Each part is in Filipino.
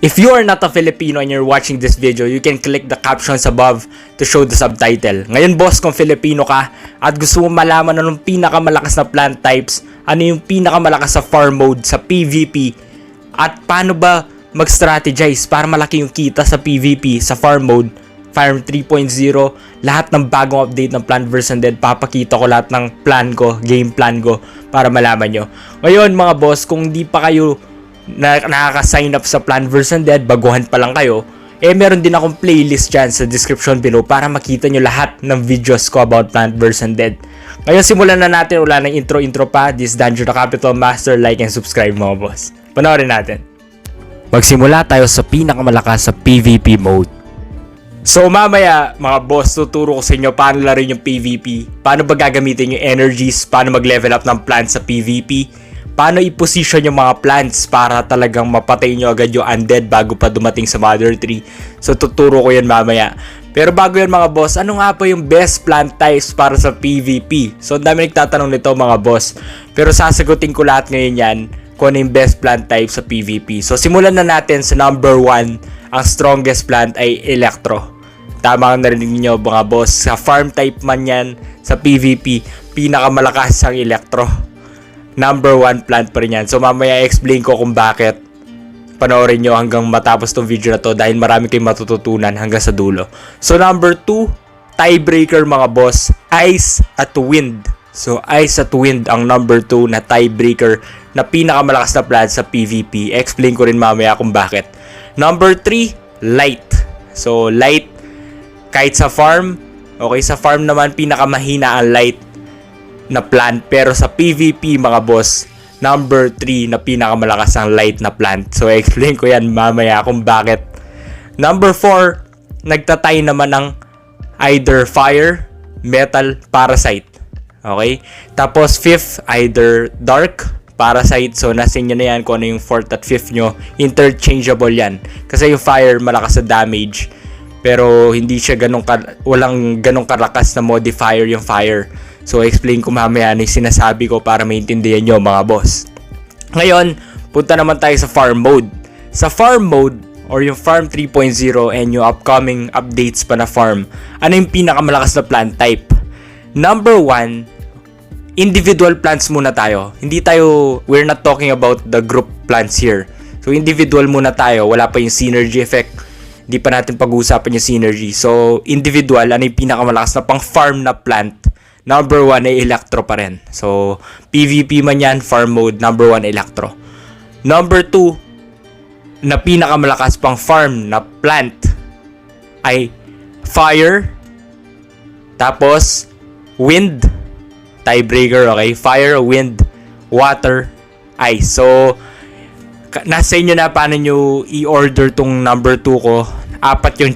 If you are not a Filipino and you're watching this video, you can click the captions above to show the subtitle. Ngayon boss, kung Filipino ka at gusto mo malaman anong pinakamalakas na plant types, ano yung pinakamalakas sa farm mode, sa PvP, at paano ba mag-strategize para malaki yung kita sa PvP, sa farm mode, Farm 3.0, lahat ng bagong update ng Plant vs. Undead, papakita ko lahat ng plan ko, game plan ko, para malaman nyo. Ngayon mga boss, kung di pa kayo nakaka-sign up sa Plant vs. Undead, baguhan pa lang kayo, meron din akong playlist dyan sa description below para makita nyo lahat ng videos ko about Plant vs. Undead. Ngayon simulan na natin, wala ng intro pa. This is Dungeon the Capital Master, like and subscribe mga boss. Panoorin natin. Magsimula tayo sa pinakamalakas sa PvP mode. So mamaya mga boss, tuturo ko sa inyo paano laruin yung PvP, paano ba gagamitin yung energies, paano mag-level up ng plants sa PvP, paano i-position yung mga plants para talagang mapatay nyo agad yung undead bago pa dumating sa Mother Tree. So tuturo ko yan mamaya. Pero bago yan mga boss, ano nga po yung best plant types para sa PvP? So ang dami nagtatanong nito mga boss, pero sasagutin ko lahat ngayon yan kung ano yung best plant type sa PvP. So simulan na natin sa number 1. Ang strongest plant ay Electro. Tama ang narinig niyo mga boss, sa farm type man yan, sa PvP, pinakamalakas ang Electro. Number 1 plant pa rin yan. So mamaya explain ko kung bakit. Panoorin nyo hanggang matapos tong video na to dahil marami kayong matututunan hanggang sa dulo. So number 2, tiebreaker mga boss, Ice at Wind. So Ice at Wind ang number 2 na tiebreaker na pinakamalakas na plant sa PvP. Explain ko rin mamaya kung bakit. Number 3, Light. So Light, kahit sa farm, okay, sa farm naman pinakamahina ang Light na plant, pero sa PvP mga boss, number 3 na pinakamalakas ang Light na plant. So explain ko yan mamaya kung bakit. Number 4, nagtatay naman ng either Fire, Metal, Parasite. Okay? Tapos 5th, either Dark, Parasite. So nasa inyo na yan kung ano yung 4th at 5th nyo. Interchangeable yan. Kasi yung Fire malakas sa damage, pero hindi siya walang ganong kalakas na modifier yung Fire. So explain ko mamaya ano yung sinasabi ko para maintindihan nyo mga boss. Ngayon, punta naman tayo sa farm mode. Sa farm mode, or yung Farm 3.0 and yung upcoming updates pa na farm, ano yung pinakamalakas na plant type? Number 1, individual plants muna tayo. We're not talking about the group plants here. So individual muna tayo, wala pa yung synergy effect. Hindi pa natin pag-uusapan yung synergy. So individual, ano yung pinakamalakas na pang farm na plant? Number 1 ay Electro pa rin. So PvP man yan, farm mode, number 1 Electro. Number 2 na pinakamalakas pang farm na plant ay Fire, tapos Wind, tiebreaker, okay? Fire, Wind, Water, Ice. So nasa inyo na paano nyo i-order tong number 2 ko. 4 yung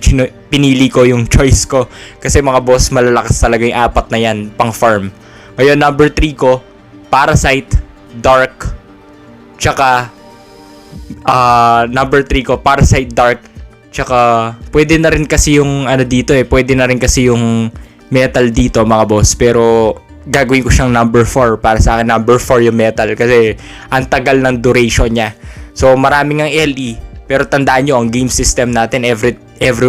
pinili ko, yung choice ko. Kasi mga boss, malalakas talaga yung 4 na yan, pang farm. Ngayon, number 3 ko, Parasite, Dark, tsaka number 3 ko, Parasite, Dark, tsaka pwede na rin kasi yung dito pwede na rin kasi yung Metal dito mga boss. Pero gagawin ko siyang number 4. Para sa akin, number 4 yung Metal kasi ang tagal ng duration niya. So maraming ang LE, pero tandaan nyo, ang game system natin every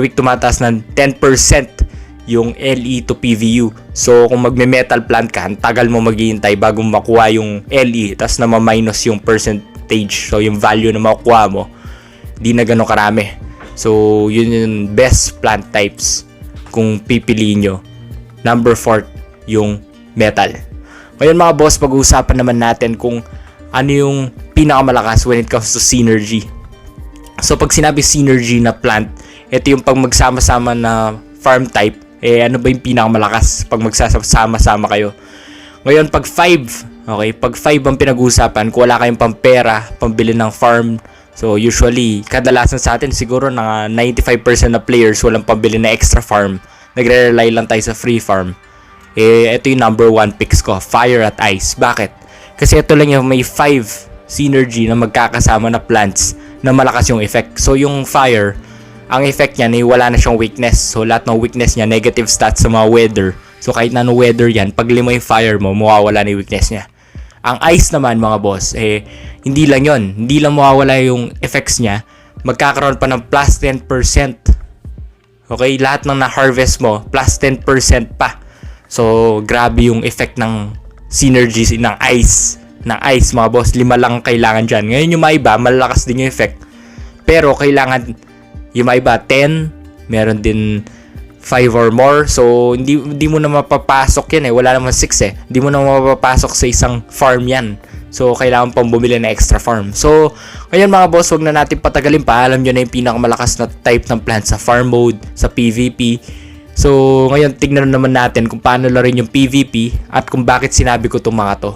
week tumataas ng 10% yung LE to PVU. So kung magme-metal plant ka, ang tagal mo maghihintay bago makuha yung LE, tas na ma-minus yung percentage. So yung value na makukuha mo, di na gano'ng karami. So yun yung best plant types kung pipiliin nyo. Number 4 yung metal. Ngayon mga boss, pag-uusapan naman natin kung ano yung pinakamalakas when it comes to synergy. So pag sinabi synergy na plant, ito yung pag magsama-sama na farm type, ano ba yung pinakamalakas pag magsasama-sama kayo. Ngayon pag 5, okay, pag 5 ang pinag-uusapan, kung wala kayong pampera, pambili ng farm, so usually, kadalasan sa atin siguro na 95% na players walang pambili na extra farm, nagre-rely lang tayo sa free farm. Ito yung number 1 picks ko, Fire at Ice. Bakit? Kasi ito lang yung may 5 synergy na magkakasama na plants na malakas yung effect. So yung Fire, ang effect niya ay wala na siyang weakness. So lahat ng weakness niya, negative stats sa mga weather. So kahit na ano weather yan, pag limo yung Fire mo, mawawala na yung weakness niya. Ang Ice naman mga boss, hindi lang yon. Hindi lang mawawala yung effects niya, magkakaroon pa ng plus 10%. Okay, lahat ng na-harvest mo, plus 10% pa. So, grabe yung effect ng synergies ng ice. Ng ice, mga boss. 5 lang kailangan dyan. Ngayon yung mga iba, malalakas din yung effect. Pero, kailangan yung mga iba, 10. Meron din 5 or more. So, hindi mo na mapapasok yan eh. Wala naman 6 eh. Hindi mo na mapapasok sa isang farm yan. So, kailangan pang bumili na extra farm. So, ngayon mga boss, wag na natin patagalin pa. Alam nyo na yung pinakamalakas na type ng plant sa farm mode, sa PvP. So, ngayon tignan naman natin kung paano laruin yung PvP at kung bakit sinabi ko itong mga to.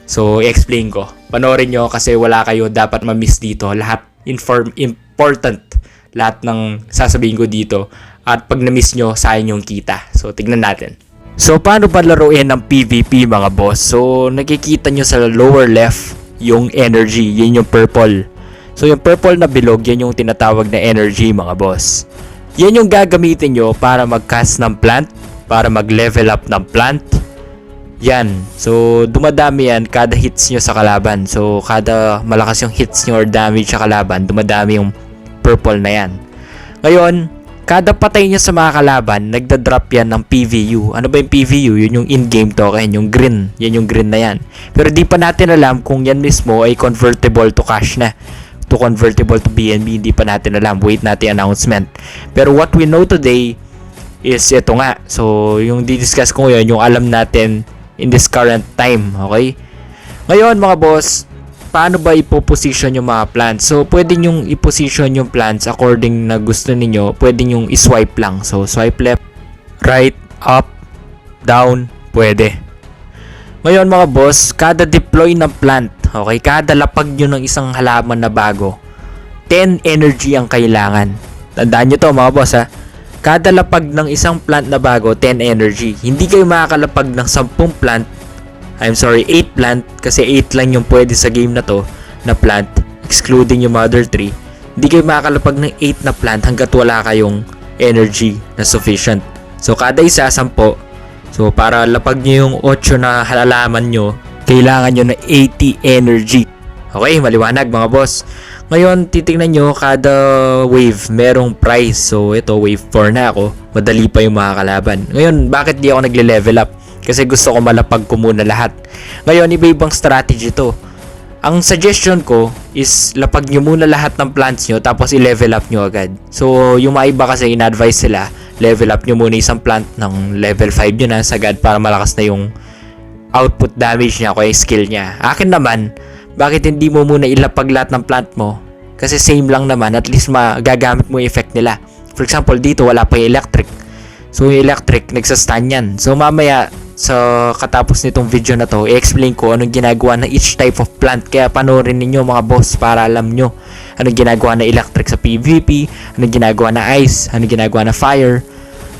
So, i-explain ko. Panoorin nyo kasi wala kayo dapat ma-miss dito. Lahat important. Lahat ng sasabihin ko dito. At pag na-miss nyo, sayang yung kita. So, tignan natin. So, paano ba laruin ng PvP mga boss? So, nakikita nyo sa lower left yung energy. Yan yung purple. So, yung purple na bilog, yan yung tinatawag na energy mga boss. Yan yung gagamitin nyo para mag-cast ng plant, para mag-level up ng plant. Yan. So, dumadami yan kada hits nyo sa kalaban. So, kada malakas yung hits nyo or damage sa kalaban, dumadami yung purple na yan. Ngayon, kada patay niya sa mga kalaban, nagda-drop yan ng PVU. Ano ba yung PVU? Yun yung in-game token, yung green. Yan yung green na yan. Pero di pa natin alam kung yan mismo ay convertible to cash na. To convertible to BNB, hindi pa natin alam. Wait natin announcement. Pero what we know today is ito nga. So, yung di-discuss ko ngayon, yung alam natin in this current time. Okay? Ngayon mga boss, paano ba ipo-position yung mga plants? So, pwede nyong i-position yung plants according na gusto ninyo. Pwede nyong i-swipe lang. So, swipe left, right, up, down, pwede. Ngayon mga boss, kada deploy ng plant, okay, kada lapag nyo ng isang halaman na bago, 10 energy ang kailangan. Tandaan nyo to mga boss ha. Kada lapag ng isang plant na bago, 10 energy. Hindi kayo makakalapag ng 10 plant, 8 plant, kasi 8 lang yung pwede sa game na to, na plant, excluding yung mother tree. Hindi kayo makakalapag ng 8 na plant hanggat wala kayong energy na sufficient. So, kada isa, 10. So, para lapag nyo yung 8 na halaman nyo, kailangan nyo na 80 energy. Okay, maliwanag mga boss. Ngayon, titingnan nyo, kada wave, merong price. So, ito, wave 4 na ako. Madali pa yung mga kalaban. Ngayon, bakit di ako nagle-level up? Kasi gusto ko malapag ko muna lahat. Ngayon, iba-ibang strategy to. Ang suggestion ko is lapag nyo muna lahat ng plants nyo tapos i-level up nyo agad. So, yung mga iba kasi in-advise sila, level up nyo muna isang plant ng level 5 nyo na sagad para malakas na yung output damage niya o yung skill niya. Akin naman, bakit hindi mo muna ilapag lahat ng plant mo? Kasi same lang naman, at least magagamit mo yung effect nila. For example, dito wala pa yung electric. So, yung electric, nagsastan yan. So, mamaya, sa katapos nitong video na to, i-explain ko anong ginagawa ng each type of plant. Kaya panoorin ninyo mga boss para alam nyo anong ginagawa ng electric sa PvP, anong ginagawa na ice, anong ginagawa na fire.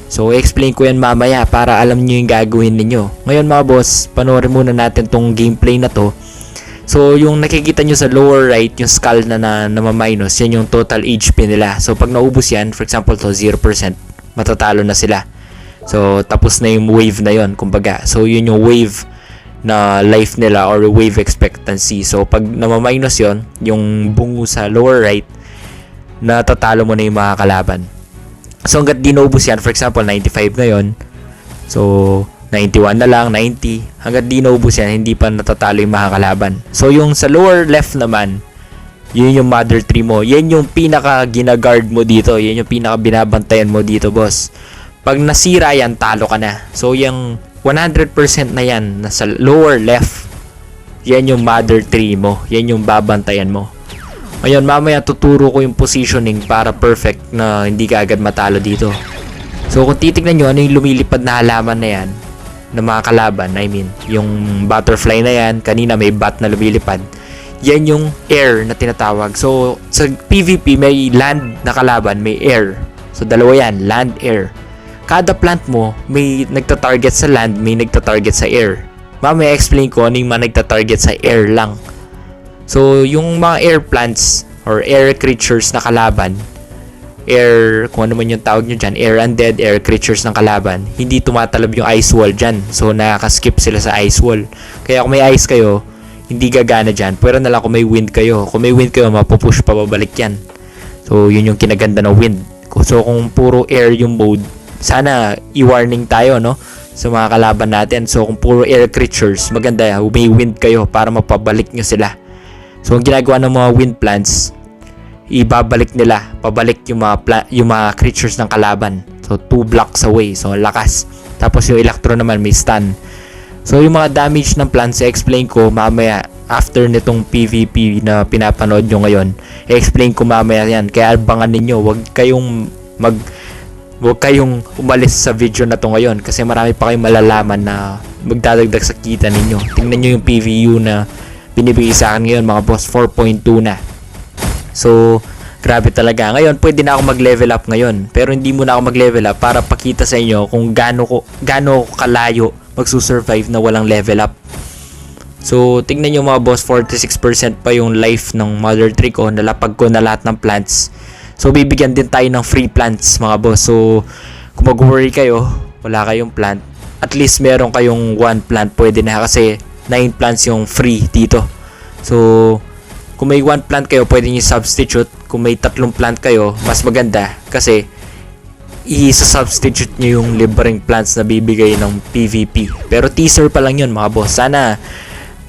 So, i-explain ko yan mamaya para alam nyo yung gagawin ninyo. Ngayon mga boss, panoorin muna natin tong gameplay na to. So, yung nakikita nyo sa lower right, yung skull na minus, yan yung total HP nila. So, pag naubos yan, for example to 0%, matatalo na sila. So, tapos na yung wave na yon, kumbaga. So, yun yung wave na life nila or wave expectancy. So, pag namaminus yon, yung bungo sa lower right, natatalo mo na yung mga kalaban. So, hanggat di naubos yan, for example, 95 na yon. So, 91 na lang, 90. Hanggat di naubos yan, hindi pa natatalo yung mga kalaban. So, yung sa lower left naman, yun yung mother tree mo. Yan yung pinaka ginaguard mo dito. Yan yung pinaka binabantayan mo dito, boss. Pag nasira yan, talo ka na. So, yung 100% na yan, nasa lower left, yan yung mother tree mo. Yan yung babantayan mo. Ngayon, mamaya tuturo ko yung positioning para perfect na hindi ka agad matalo dito. So, kung titignan nyo, ano yung lumilipad na halaman na yan, na mga kalaban, I mean, yung butterfly na yan, kanina may bat na lumilipad. Yan yung air na tinatawag. So, sa PvP, may land na kalaban, may air. So, dalawa yan, land, air. Kada plant mo, may nagta-target sa land, may nagta-target sa air. Mamaya explain ko ano yung mga nagta-target sa air lang. So, yung mga air plants or air creatures na kalaban, air, kung ano man yung tawag nyo dyan, air undead, air creatures ng kalaban, hindi tumatalab yung ice wall dyan. So, nakaka-skip sila sa ice wall. Kaya kung may ice kayo, hindi gagana dyan. Pero na lang kung may wind kayo. Kung may wind kayo, mapupush pa babalik yan. So yun yung kinaganda ng wind. So kung puro air yung mode, sana i-warning tayo, no, sa mga kalaban natin. So kung puro air creatures, maganda may wind kayo para mapabalik nyo sila. So ang ginagawa ng mga wind plants, ibabalik nila pabalik yung mga creatures ng kalaban. So 2 blocks away. So lakas. Tapos yung electro naman may stun. So yung mga damage ng plants, i-explain ko mamaya after nitong PvP na pinapanood nyo ngayon. I-explain ko mamaya yan. Kaya abangan ninyo. Huwag kayong umalis sa video na to ngayon kasi marami pa kayong malalaman na magdadagdag sa kita ninyo. Tingnan nyo yung PVU na binibigay sa akin ngayon, mga boss. 4.2 na. So grabe talaga. Ngayon pwede na ako mag-level up ngayon, pero hindi muna ako mag-level up para pakita sa inyo kung gaano kalayo magsusurvive na walang level up. So tingnan nyo mga boss, 46% pa yung life ng mother tree ko. Nalapag ko na lahat ng plants. So bibigyan din tayo ng free plants mga boss. So kung mag-worry kayo, wala kayong plant, at least meron kayong 1 plant, pwede na kasi 9 plants yung free dito. So kung may 1 plant kayo, pwede nyo substitute. Kung may 3 plant kayo, mas maganda kasi i-substitute nyo yung libreng plants na bibigay ng PvP. Pero teaser pa lang yun mga boss. Sana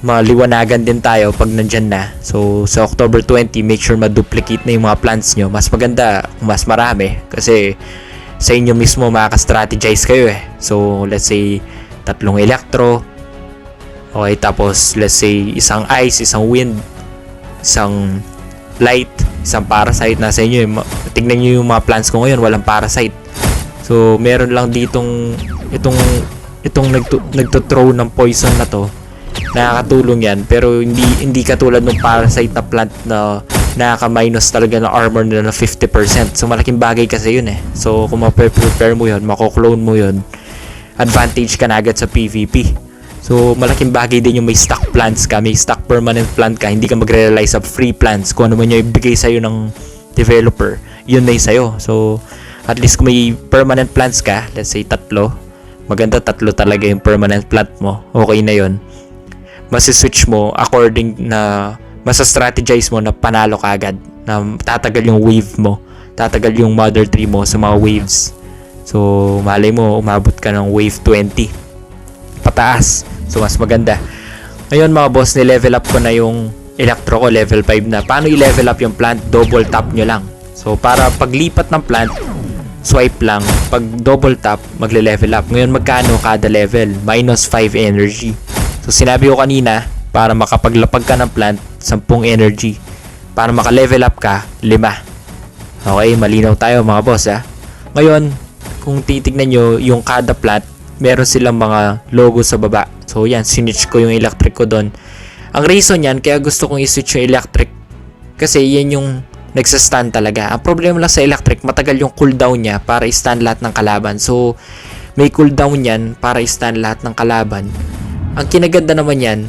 maliwanagan din tayo pag nandyan na. So sa October 20, make sure ma-duplicate na yung mga plants nyo. Mas maganda kung mas marami kasi sa inyo mismo makaka-strategize kayo eh. So let's say 3 electro, okay, tapos let's say isang ice, isang wind, isang light, isang parasite. Nasa inyo eh. Tignan nyo yung mga plants ko ngayon, walang parasite. So meron lang ditong itong nagto-throw ng poison na to. Nakakatulong yan, pero hindi katulad ng parasite na plant na nakaka-minus talaga ng armor nila na 50%. So malaking bagay kasi yun eh. So kung ma-prepare mo yun, mako-clone mo yun, advantage ka na agad sa PvP. So malaking bagay din yung may stock plants ka, may stock permanent plant ka, hindi ka magre-rely sa free plants. Kung ano man yung ibigay sa'yo ng developer, yun na yung sa'yo. So at least kung may permanent plants ka, let's say 3, maganda 3 talaga yung permanent plant mo, okay na yun. Masi-switch mo according na masa-strategize mo na panalo ka agad, na tatagal yung wave mo, tatagal yung mother tree mo sa mga waves. So malay mo umabot ka ng wave 20 pataas, so mas maganda. Ngayon mga boss, ni-level up ko na yung electro ko, level 5 na. Paano i-level up yung plant? Double tap nyo lang. So para paglipat ng plant, swipe lang. Pag double tap, magle-level up. Ngayon magkano kada level? -5 energy. So sinabi ko kanina, para makapaglapag ka ng plant, 10 energy. Para maka-level up ka, 5. Okay, malinaw tayo mga boss ha. Ngayon, kung titignan nyo yung kada plant, meron silang mga logo sa baba. So yan, sinitch ko yung electric ko doon. Ang reason yan, kaya gusto kong i-switch yung electric, kasi yan yung nagsa-stun talaga. Ang problema lang sa electric, matagal yung cooldown niya para i-stun lahat ng kalaban. So may cooldown yan para i-stun lahat ng kalaban. Ang kinaganda naman yan,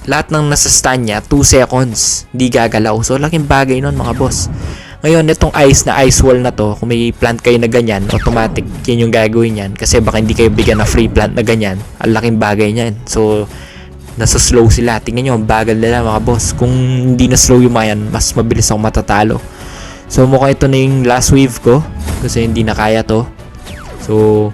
lahat ng nasa-stun niya 2 seconds, di gagalaw. So laking bagay nun mga boss. Ngayon, itong ice wall na to, kung may plant kayo na ganyan, automatic yan yung gagawin yan. Kasi baka hindi kayo bigyan na free plant na ganyan. Ang laking bagay niyan. So nasa slow sila. Tingnan nyo, ang bagal nila mga boss. Kung hindi na slow yung mga yan, mas mabilis akong matatalo. So mukhang ito na yung last wave ko, kasi hindi na kaya to. So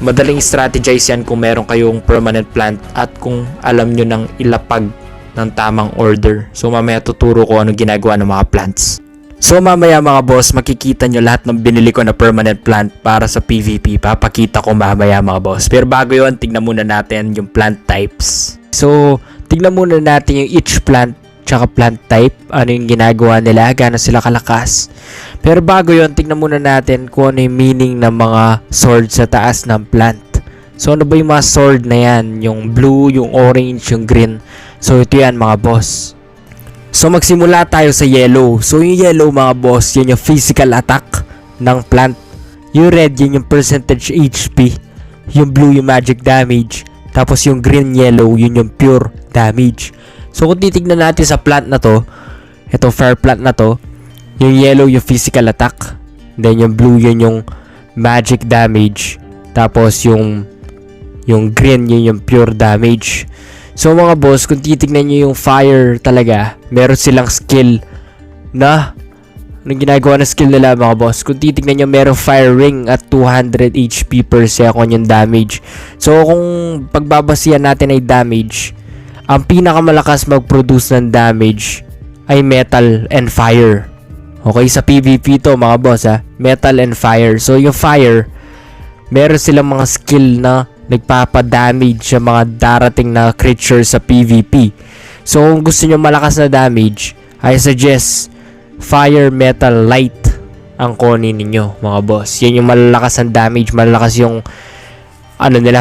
madaling strategize yan kung meron kayong permanent plant at kung alam nyo nang ilapag ng tamang order. So mamaya tuturo ko anong ginagawa ng mga plants. So mamaya mga boss, makikita nyo lahat ng binili ko na permanent plant para sa PvP. Papakita ko mamaya mga boss. Pero bago yun, tignan muna natin yung plant types. So tignan muna natin yung each plant tsaka plant type, ano yung ginagawa nila, gaano sila kalakas. Pero bago yun, tignan muna natin kung ano yung meaning ng mga sword sa taas ng plant. So ano ba yung mga sword na yan? Yung blue, yung orange, yung green. So ito yan mga boss. So magsimula tayo sa yellow. So yung yellow mga boss, yun yung physical attack ng plant. Yung red, yun yung percentage HP. Yung blue, yung magic damage. Tapos yung green, yellow, yun yung pure damage. So kung titignan natin sa plant na to, itong fire plant na to, yung yellow yung physical attack, then yung blue yun yung magic damage, tapos yung green yun yung pure damage. So mga boss, kung titignan nyo yung fire talaga, meron silang skill na Anong ginagawa na skill nila mga boss? Kung titignan nyo, merong fire ring at 200 HP per second yung damage. So kung pagbabasihan natin ay damage, ang pinakamalakas mag-produce ng damage ay metal and fire. Okay, sa PvP to mga boss ha, metal and fire. So yung fire, meron silang mga skill na nagpapadamage sa mga darating na creatures sa PvP. So kung gusto nyo malakas na damage, I suggest fire, metal, light ang kunin ninyo mga boss. Yan yung malalakas ang damage, malalakas yung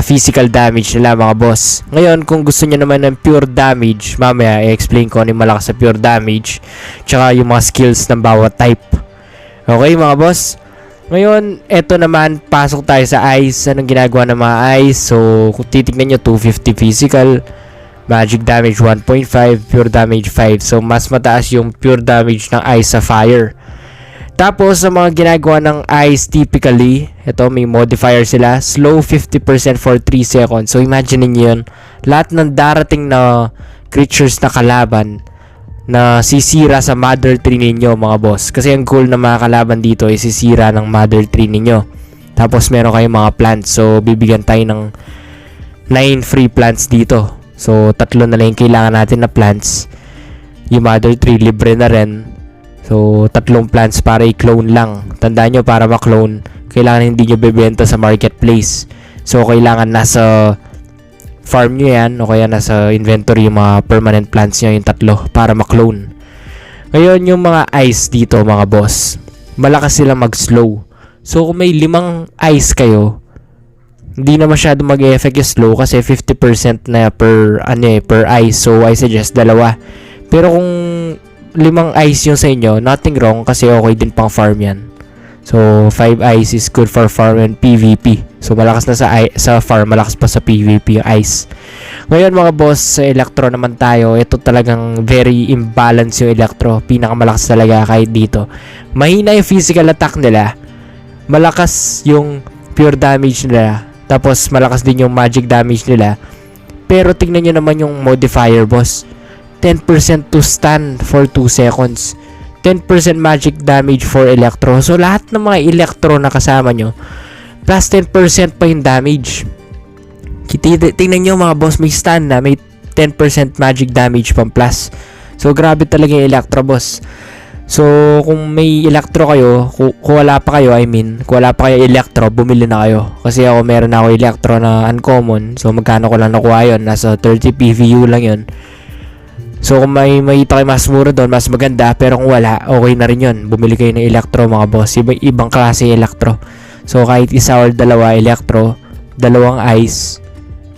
physical damage nila mga boss. Ngayon kung gusto nyo naman ng pure damage, mamaya i-explain ko ano yung malakas sa pure damage tsaka yung mga skills ng bawat type. Okay mga boss, ngayon eto naman, pasok tayo sa ice. Anong ginagawa ng mga ice? So kung titignan nyo, 250 physical, magic damage 1.5, pure damage 5. So mas mataas yung pure damage ng ice sa fire. Tapos sa mga ginagawa ng ice typically, ito may modifier sila, slow 50% for 3 seconds. So imagine niyo yun, lahat ng darating na creatures na kalaban na sisira sa mother tree ninyo mga boss. Kasi ang goal ng mga kalaban dito ay sisira ng mother tree ninyo. Tapos meron kayong mga plants. So bibigyan tayo ng 9 free plants dito. So, 3 na lang yung kailangan natin na plants. Yung mother tree, libre na rin. So, 3 plants para i-clone lang. Tandaan nyo, para ma-clone, kailangan hindi nyo bebenta sa marketplace. So, kailangan nasa farm nyo yan, o kaya nasa inventory yung mga permanent plants nyo, yung 3, para ma-clone. Ngayon, yung mga ice dito, mga boss, malakas sila mag-slow. So, kung may 5 ice kayo, hindi na masyado mag-e-effect yung slow kasi 50% na per ice. So I suggest 2. Pero kung 5 ice yung sa inyo, nothing wrong kasi okay din pang farm yan. So 5 ice is good for farm and PvP. So malakas na sa farm, malakas pa sa PvP yung ice. Ngayon mga boss, sa electro naman tayo. Ito talagang very imbalance yung electro. Pinakamalakas talaga kahit dito. Mahina yung physical attack nila, malakas yung pure damage nila, tapos malakas din yung magic damage nila. Pero tingnan nyo naman yung modifier boss, 10% to stun for 2 seconds, 10% magic damage for electro. So lahat ng mga electro na kasama nyo, plus 10% pa yung damage. Tingnan nyo mga boss, may stun na, may 10% magic damage pang plus. So grabe talaga yung electro boss. So, kung may electro kayo, kung wala pa kayo, kung wala pa kayo electro, bumili na kayo. Kasi ako, meron na ako electro na uncommon. So, magkano ko lang nakuha yun? Nasa 30 PVU lang yun. So, kung may makita kayo mas mura doon, mas maganda. Pero kung wala, okay na rin yun. Bumili kayo ng electro mga boss. Ibang klase electro. So, kahit 1 or 2 electro, 2 ice.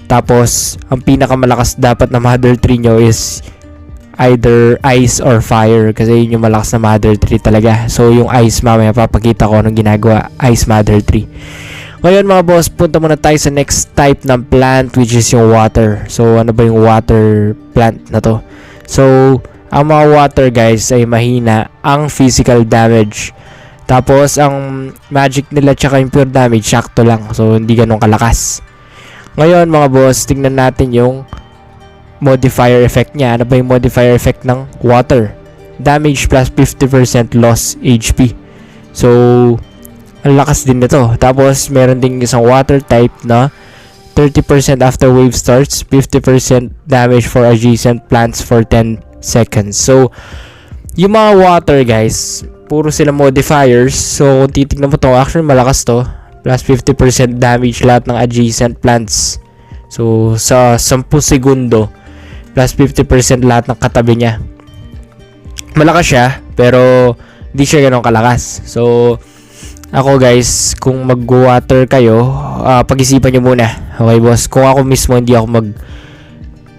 Tapos, ang pinakamalakas dapat na mother tree nyo is either ice or fire, kasi yun yung malakas na mother tree talaga. So yung ice, mamaya papakita ko anong ginagawa, ice mother tree. Ngayon mga boss, punta muna tayo sa next type ng plant, which is yung water. So ano ba yung water plant na to? So ang mga water guys ay mahina ang physical damage, tapos ang magic nila tsaka yung pure damage sakto lang, so hindi ganun kalakas. Ngayon mga boss, tingnan natin yung modifier effect niya. Ano ba yung modifier effect ng water? Damage plus 50% loss HP. So, ang lakas din nito. Tapos, meron din isang water type na 30% after wave starts, 50% damage for adjacent plants for 10 seconds. So, yung mga water guys, puro sila modifiers. So, kung titignan mo to, actually malakas to. Plus 50% damage lahat ng adjacent plants. So, sa 10 segundo, plus 50% lahat ng katabi niya. Malakas siya, pero hindi siya ganun kalakas. So, ako guys, kung mag-water kayo, pag-isipan nyo muna. Okay boss, kung ako mismo hindi ako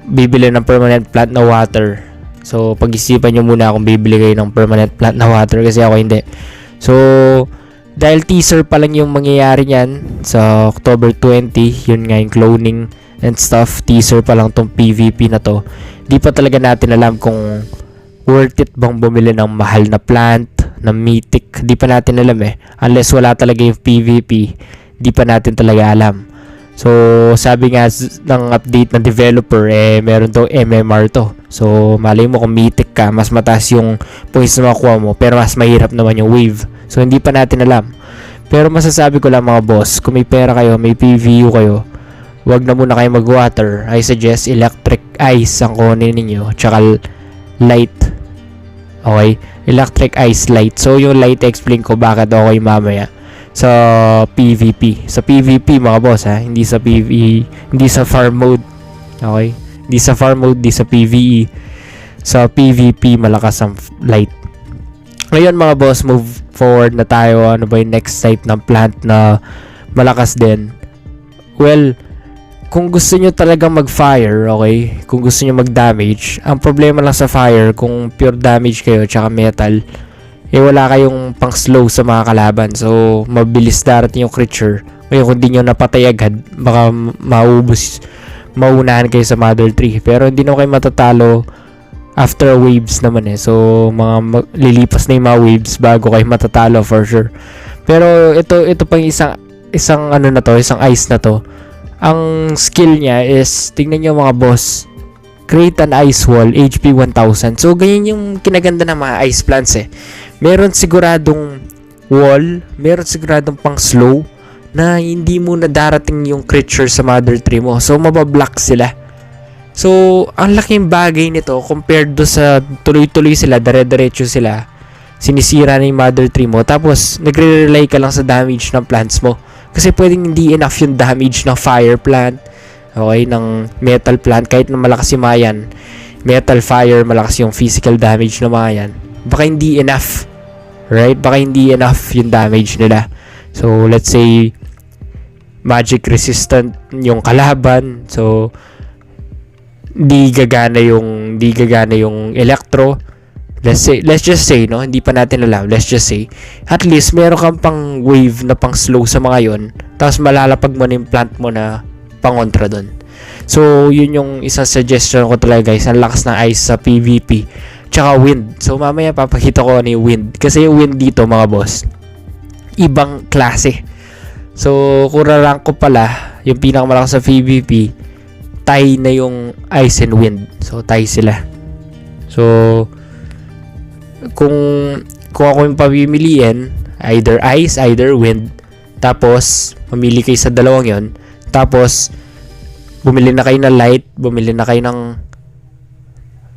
bibili ng permanent plant na water. So, pag-isipan nyo muna kung bibili kayo ng permanent plant na water, kasi ako hindi. So, dahil teaser pa lang yung mangyayari niyan sa October 20, yun nga yung cloning and stuff, teaser pa lang tong PvP na to. Di pa talaga natin alam kung worth it bang bumili ng mahal na plant, na mythic. Di pa natin alam Unless wala talaga yung PvP, di pa natin talaga alam. So, sabi nga ng update ng developer, meron daw MMR to. So, malay mo kung mythic ka, mas mataas yung points na makuha mo, pero mas mahirap naman yung wave. So, hindi pa natin alam. Pero masasabi ko lang mga boss, kung may pera kayo, may PVU kayo, wag na muna kayo mag-water. I suggest electric ice ang kunin ninyo, tsaka light. Okay? Electric ice light. So, yung light, explain ko bakit okay mamaya sa PvP. Sa PvP mga boss ha, hindi sa PvE, hindi sa farm mode. Okay? Hindi sa farm mode, hindi sa PvE. Sa PvP malakas ang light. Ngayon mga boss, move forward na tayo. Ano ba yung next type ng plant na malakas din? Well, kung gusto nyo talaga mag-fire, okay? Kung gusto nyo mag-damage, ang problema lang sa fire, kung pure damage kayo tsaka metal, wala kayong pang slow sa mga kalaban. So, mabilis darating yung creature. Kaya kung di nyo napatay agad, baka maunahan kayo sa Mother Tree. Pero hindi na kayo matatalo after waves naman So, lilipas na yung mga waves bago kayo matatalo for sure. Pero ito pang isang isang ice na to. Ang skill niya is, tingnan nyo mga boss, create an ice wall, HP 1000. So, ganyan yung kinaganda ng mga ice plants Meron siguradong wall, meron siguradong pang slow na hindi mo na darating yung creature sa Mother Tree mo. So, mabablock sila. So, ang laking bagay nito compared do sa tuloy-tuloy sila, dire-diretso sila. Sinisira na yung Mother Tree mo. Tapos, nagre-rely ka lang sa damage ng plants mo. Kasi pwedeng hindi enough yung damage ng fire plant, okay, ng metal plant. Kahit na malakas yung mga yan, metal, fire, malakas yung physical damage ng mga yan. Baka hindi enough. Right? Baka hindi enough yung damage nila. So, let's say, magic resistant yung kalaban. So, di gagana yung electro. Let's just say, no? Hindi pa natin alam. Let's just say, at least, meron kang pang wave na pang slow sa mga yon. Tapos, malalapag mo na yung plant mo na pangontra doon. So, yun yung isang suggestion ko talaga guys. Ang lakas ng ice sa PvP. Tsaka wind. So, mamaya papakita ko ano yung wind. Kasi yung wind dito, mga boss, ibang klase. So, kung rarank ko pala, yung pinakamalakas sa PvP, tie na yung ice and wind. So, tie sila. So, kung ako yung pamimiliin, either ice, either wind, tapos, mamili kayo sa dalawang yon. Tapos, bumili na kayo ng light, bumili na kayo ng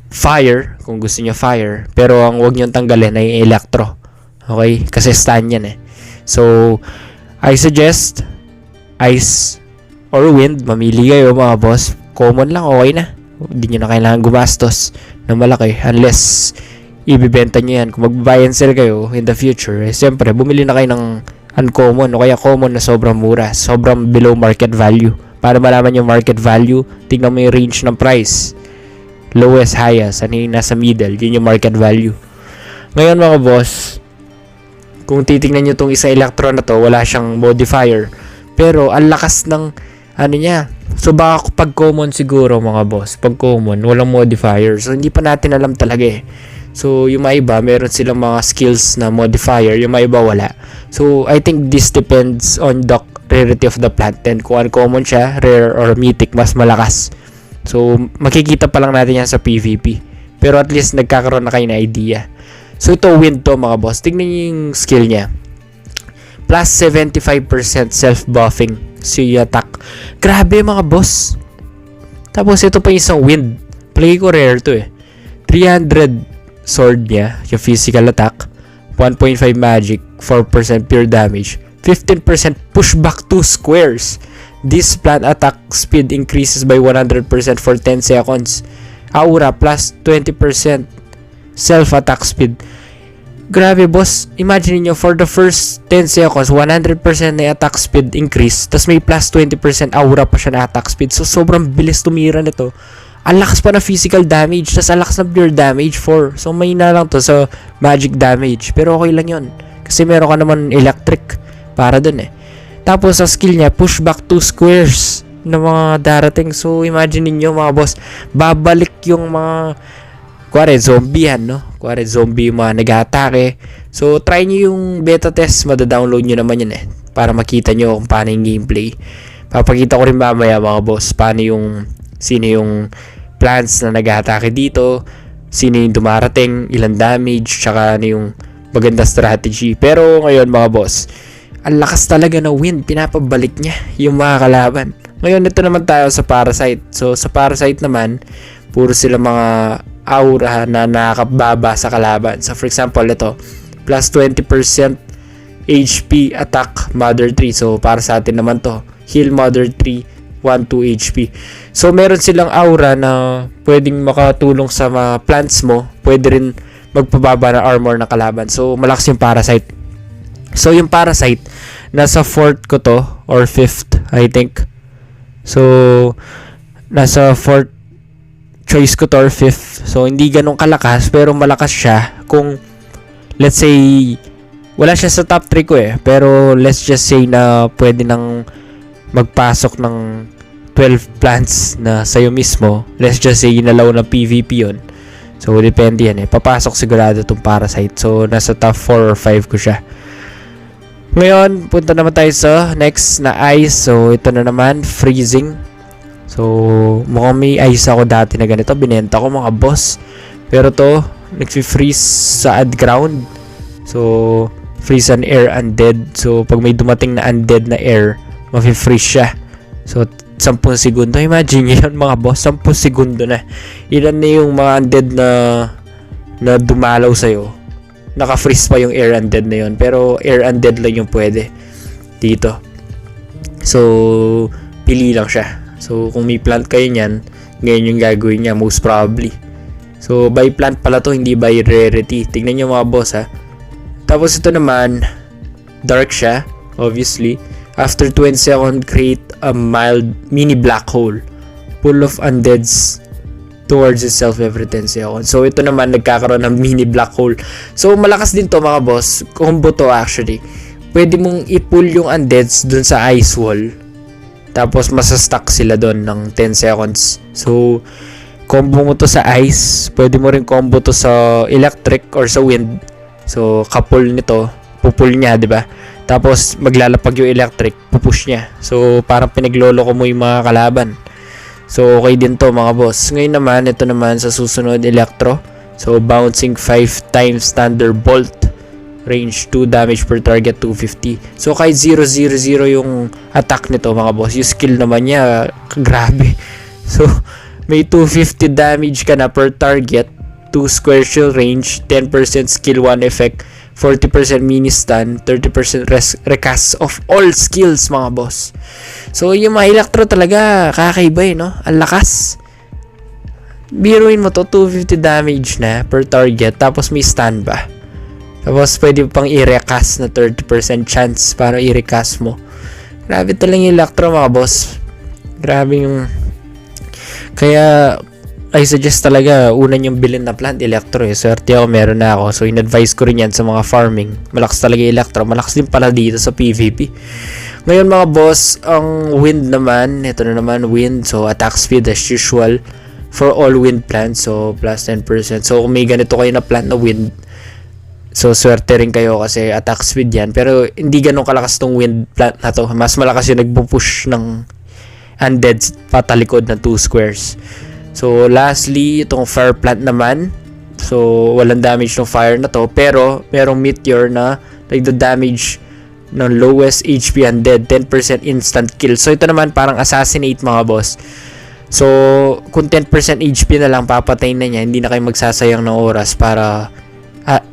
fire, kung gusto niyo fire. Pero ang huwag niyo tanggalin ay electro. Okay? Kasi stun yan So, I suggest ice or wind. Mamili kayo mga boss. Common lang, okay na. Hindi nyo na kailangan gumastos ng malaki. Unless, ibibenta nyo yan. Kung mag-buy and sell kayo in the future, siyempre, bumili na kayo ng uncommon o kaya common na sobrang mura. Sobrang below market value. Para malaman yung market value, tingnan mo yung range ng price. Lowest, highest, ano yung nasa middle, yun yung market value. Ngayon mga boss, kung titingnan nyo itong isa electron na to, wala siyang modifier. Pero ang lakas ng niya. So baka pag common siguro mga boss, pag common, walang modifier. So hindi pa natin alam talaga So yung mga iba, meron silang mga skills na modifier, yung mga iba wala. So I think this depends on the rarity of the plant. And kung uncommon siya, rare or mythic, mas malakas. So, makikita pa lang natin yan sa PvP. Pero at least nagkakaroon na kayo na idea. So, ito wind to mga boss. Tingnan nyo yung skill niya. Plus 75% self-buffing. So, yung attack. Grabe mga boss. Tapos, ito pa yung isang wind. Play ko rare to 300 sword niya. Yung physical attack. 1.5 magic. 4% pure damage. 15% pushback 2 squares. This plant attack speed increases by 100% for 10 seconds. Aura plus 20% self-attack speed. Grabe boss, imagine niyo for the first 10 seconds, 100% na attack speed increase, tas may plus 20% aura pa siya na attack speed. So sobrang bilis tumira nito. Ang lakas pa na physical damage, tas ang lakas na pure damage 4. So may na lang to sa magic damage. Pero okay lang yun. Kasi meron ka naman electric para dun Tapos sa skill niya, push back 2 squares na mga darating. So imagine niyo mga boss, babalik yung mga zombie zombie yung mga nag-aatake. So try niyo yung beta test, mada-download niyo naman yun para makita niyo kung paano yung gameplay. Papakita ko rin mamaya mga boss sino yung plants na nag-aatake dito, sino yung dumarating, ilang damage, tsaka ano yung maganda strategy. Pero ngayon mga boss, ang lakas talaga ng wind, pinapabalik niya yung mga kalaban. Ngayon ito naman tayo sa Parasite. So sa Parasite naman, puro sila mga aura na nakakababa sa kalaban. So for example ito, plus 20% HP attack Mother 3. So para sa atin naman to, heal Mother 3, 1-2 HP. So meron silang aura na pwedeng makatulong sa mga plants mo, pwede rin magpababa ng armor ng kalaban. So malakas yung Parasite. So yung Parasite, nasa 4th ko to, or 5th I think. So nasa 4th choice ko to or 5th. So hindi ganun kalakas, pero malakas siya kung let's say wala siya sa top 3 ko pero let's just say na pwede nang magpasok ng 12 plants na sa'yo mismo. Let's just say inalaw ng PvP yun. So depende yan papasok sigurado itong Parasite. So nasa top 4 or 5 ko siya. Ngayon punta naman tayo sa next na Ice. So ito na naman, Freezing. So mukhang may ice ako dati na ganito, binenta ko mga boss. Pero to nagfi-freeze sa ad ground. So freeze an air undead. So pag may dumating na undead na air, mafi-freeze siya. So 10 segundo. Imagine yun mga boss, 10 segundo na. Ilan na yung mga undead na dumalaw sa'yo. Naka-freeze pa yung air undead na yun. Pero air undead lang yung pwede dito. So pili lang siya. So kung may plant kayo niyan, ngayon yung gagawin niya most probably. So by plant pala to, hindi by rarity. Tignan nyo mga boss ha. Tapos ito naman, dark siya obviously. After 20 seconds, create a mild mini black hole full of undeads towards itself every 10 seconds. So ito naman nagkakaroon ng mini black hole. So malakas din to mga boss. Combo to actually. Pwede mong i-pull yung undeads dun sa ice wall. Tapos masastuck sila dun ng 10 seconds. So combo mo to sa ice. Pwede mo rin combo to sa electric or sa wind. So kapul nito, pupul niya, 'di ba? Tapos maglalapag yung electric, pupush niya. So parang pinaglolo ko mo yung mga kalaban. So okay din to mga boss. Ngayon naman, ito naman sa susunod, Electro. So bouncing 5 times Thunderbolt. Range 2 damage per target 250. So kahit 0-0-0 yung attack nito mga boss, yung skill naman niya grabe. So may 250 damage ka na per target, 2 square shield range, 10% skill 1 effect, 40% mini stun, 30% recast of all skills mga boss. So yung mga Electro talaga kakaiba no? Ang lakas. Biruin mo to, 250 damage na per target, tapos may stun pa. Tapos pwede pang i-recast na 30% chance para i-recast mo. Grabe talaga yung Electro mga boss. Grabe yung... Kaya I suggest talaga unan yung bilhin na plant Electro Swerte ako, meron na ako. So in-advise ko rin yan sa mga farming. Malakas talaga yung Electro. Malakas din pala dito sa PvP. Ngayon mga boss, ang wind naman, ito na naman wind. So attack speed as usual for all wind plants. So plus 10%. So kung may ganito kayo na plant na wind, so swerte rin kayo kasi attack speed yan. Pero hindi ganun kalakas tong wind plant na to. Mas malakas yung nagpupush ng undead patalikod ng 2 squares. So lastly, itong fire plant naman. So walang damage ng fire na to, pero merong meteor na nagda-damage ng lowest HP undead, 10% instant kill. So ito naman parang assassinate mga boss. So kung 10% HP na lang, papatayin na niya. Hindi na kayo magsasayang ng oras para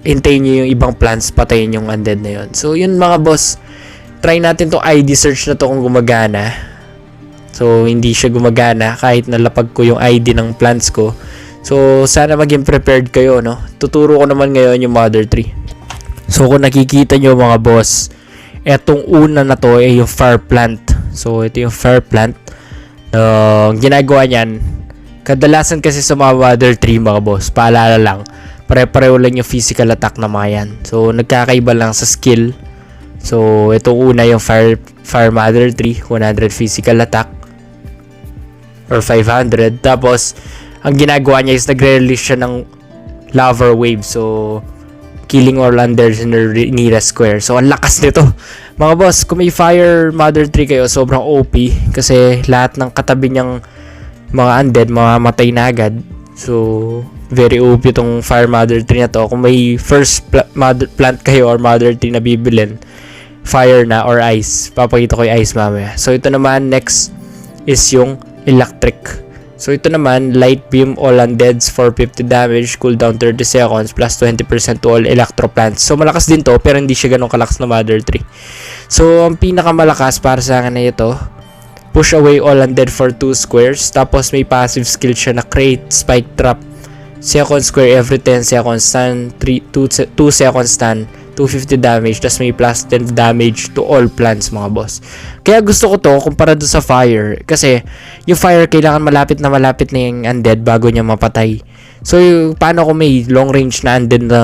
hintayin niyo yung ibang plants, patayin yung undead na yun. So yun mga boss, try natin tong ID search na to kung gumagana. So hindi siya gumagana kahit nalapag ko yung ID ng plants ko. So sana maging prepared kayo no. Tuturo ko naman ngayon yung Mother 3. So kung nakikita nyo mga boss, etong una na to ay yung fire plant. So ito yung fire plant. Ginagawa niyan, kadalasan kasi sa mga Mother 3 mga boss, paalala lang, pare-pareho lang yung physical attack na mga yan. So nagkakaiba lang sa skill. So itong una yung fire Mother 3, 100 physical attack or 500. Tapos ang ginagawa niya is nagre-release siya ng lava wave. So killing all undeads in the nearest square. So ang lakas nito. Mga boss, kung may fire mother tree kayo, sobrang OP kasi lahat ng katabi niyang mga undead mamamatay na agad. So very OP itong fire mother tree na to. Kung may first plant kayo or mother tree na bibilin, fire na or ice. Papakita ko yung ice mamaya. So ito naman next is yung electric. So ito naman, light beam all undeads for 50 damage, cooldown 30 seconds, plus 20% to all electro plants. So malakas din to, pero hindi siya ganun kalakas na mother tree. So ang pinakamalakas para sa akin na ito, push away all undead for 2 squares. Tapos may passive skill siya na create spike trap. Second square every 10 seconds stun, 2 seconds stun, 250 damage, tas may plus 10 damage to all plants mga boss. Kaya gusto ko to kumpara doon sa fire kasi yung fire kailangan malapit na yung undead bago niya mapatay. So paano kung may long range na undead na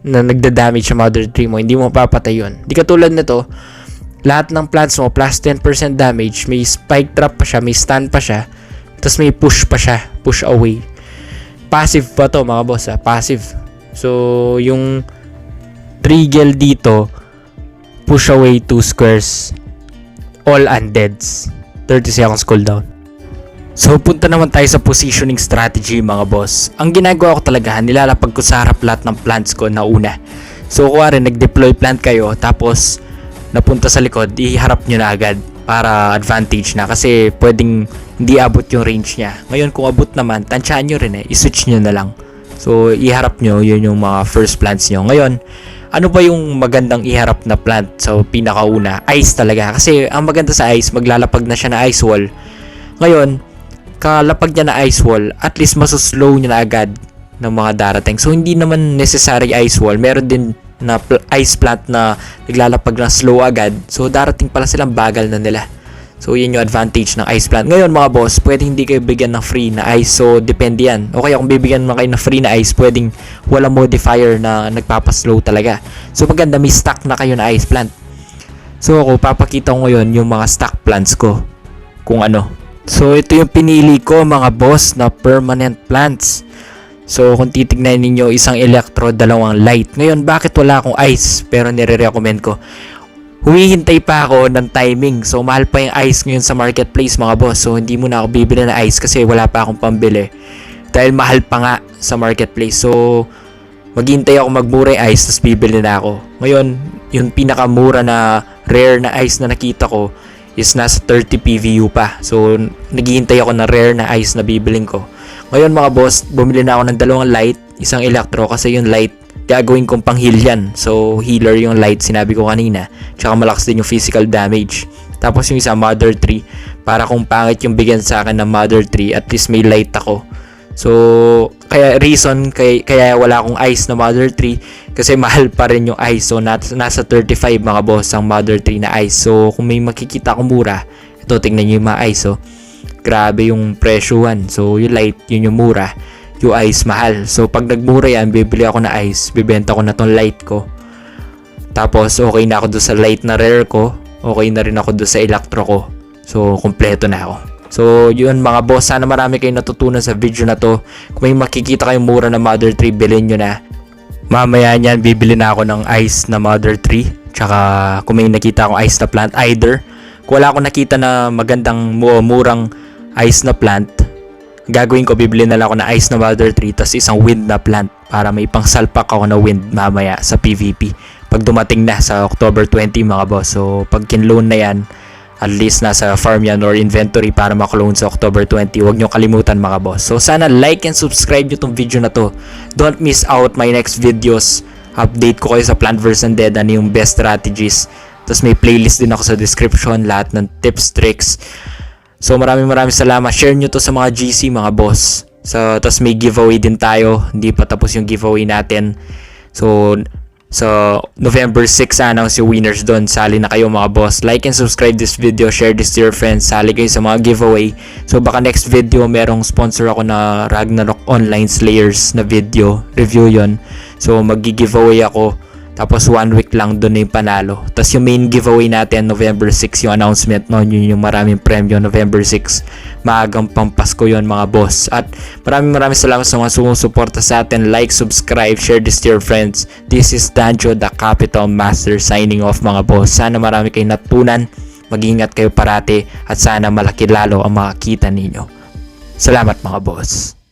nagda-damage sa mother tree mo, hindi mo mapapatay yun. Di katulad nito, lahat ng plants mo plus 10% damage, may spike trap pa siya, may stun pa siya, tas may push pa siya, push away. Passive pa to mga boss, passive. So yung Trigel dito, push away 2 squares, all undeads, 30 seconds cooldown. So punta naman tayo sa positioning strategy mga boss. Ang ginagawa ko talaga, nilalapag ko sa harap lahat ng plants ko na una. So kuwari nag-deploy plant kayo, tapos napunta sa likod, iharap nyo na agad para advantage na kasi pwedeng hindi abot yung range niya. Ngayon kung abot naman, tansyahan nyo rin i-switch nyo na lang. So iharap nyo, yun yung mga first plants nyo. Ngayon, ano ba yung magandang iharap na plant? So pinakauna, ice talaga. Kasi ang maganda sa ice, maglalapag na siya na ice wall. Ngayon, kalapag niya na ice wall, at least masuslow niya na agad ng mga darating. So hindi naman necessary ice wall. Meron din na ice plant na naglalapag na slow agad. So darating pala silang bagal na nila. So yun yung advantage ng ice plant. Ngayon mga boss, pwedeng hindi kayo bigyan ng free na ice. So depende yan. O kaya kung bibigyan naman kayo ng free na ice, pwedeng walang modifier na nagpapaslow talaga. So maganda may stock na kayo na ice plant. So ako papakita ko ngayon yung mga stock plants ko. Kung ano. So ito yung pinili ko mga boss na permanent plants. So kung titignan ninyo, isang electro, dalawang light. Ngayon bakit wala akong ice pero nire-recommend ko? Humihintay pa ako ng timing. So mahal pa yung ice ngayon sa marketplace mga boss. So hindi muna ako bibili ng ice kasi wala pa akong pambili. Dahil mahal pa nga sa marketplace. So maghintay ako magmura yung ice tapos bibili na ako. Ngayon yung pinakamura na rare na ice na nakita ko is nasa 30 PVU pa. So naghihintay ako ng rare na ice na bibiling ko. Ngayon mga boss, bumili na ako ng dalawang light, isang electro kasi yung light gagawin kong pang heal yan. So healer yung light sinabi ko kanina. Tsaka malakas din yung physical damage. Tapos yung isa mother tree, para kung pangit yung bigyan sa akin ng mother tree, at least may light ako. So kaya reason kaya wala akong ice na mother tree kasi mahal pa rin yung ice. So nasa 35 mga boss ang mother tree na ice. So kung may makikita akong mura, ito tingnan niyo yung mga ice. So grabe yung presyohan. So yung light yun yung mura, yung ice mahal. So pag nagmura yan, bibili ako na ice, bibenta ko na tong light ko. Tapos okay na ako doon sa light na rare ko, okay na rin ako doon sa electro ko. So kompleto na ako. So yun mga boss, sana marami kayong natutunan sa video na to. Kung may makikita kayong mura na mother tree, bilhin nyo na. Mamaya niyan bibili na ako ng ice na mother tree. Tsaka kung may nakita akong ice na plant, either kung wala akong nakita na magandang murang ice na plant, gagawin ko, bibili na lang ako na ice na mother tree tas isang wind na plant para may pangsalpak ako na wind mamaya sa PvP pag dumating na sa October 20 mga boss. So pag kinloan na yan, at least nasa farm yan or inventory para maklone sa October 20. Huwag nyo kalimutan mga boss. So sana like and subscribe nyo tong video na to. Don't miss out my next videos. Update ko kayo sa Plant vs Undead, ano yung best strategies. Tapos may playlist din ako sa description, lahat ng tips, tricks. So maraming salamat. Share nyo to sa mga GC mga boss. So tapos may giveaway din tayo. Hindi pa tapos yung giveaway natin. So November 6 announce yung winners doon. Sali na kayo mga boss. Like and subscribe this video. Share this to your friends. Sali kayo sa mga giveaway. So baka next video merong sponsor ako na Ragnarok Online Slayers na video. Review yon. So mag-giveaway ako Tapos 1 week lang doon na yung panalo. Tapos yung main giveaway natin November 6 yung announcement noon, yun yung maraming premyo November 6. Maagang pampasko yun mga boss. At maraming salamat sa mga sumusuporta sa atin. Like, subscribe, share this to your friends. This is Danjo the Capital Master signing off mga boss. Sana marami kayong natutunan. Mag-ingat kayo parati at sana malaki lalo ang makakita ninyo. Salamat mga boss.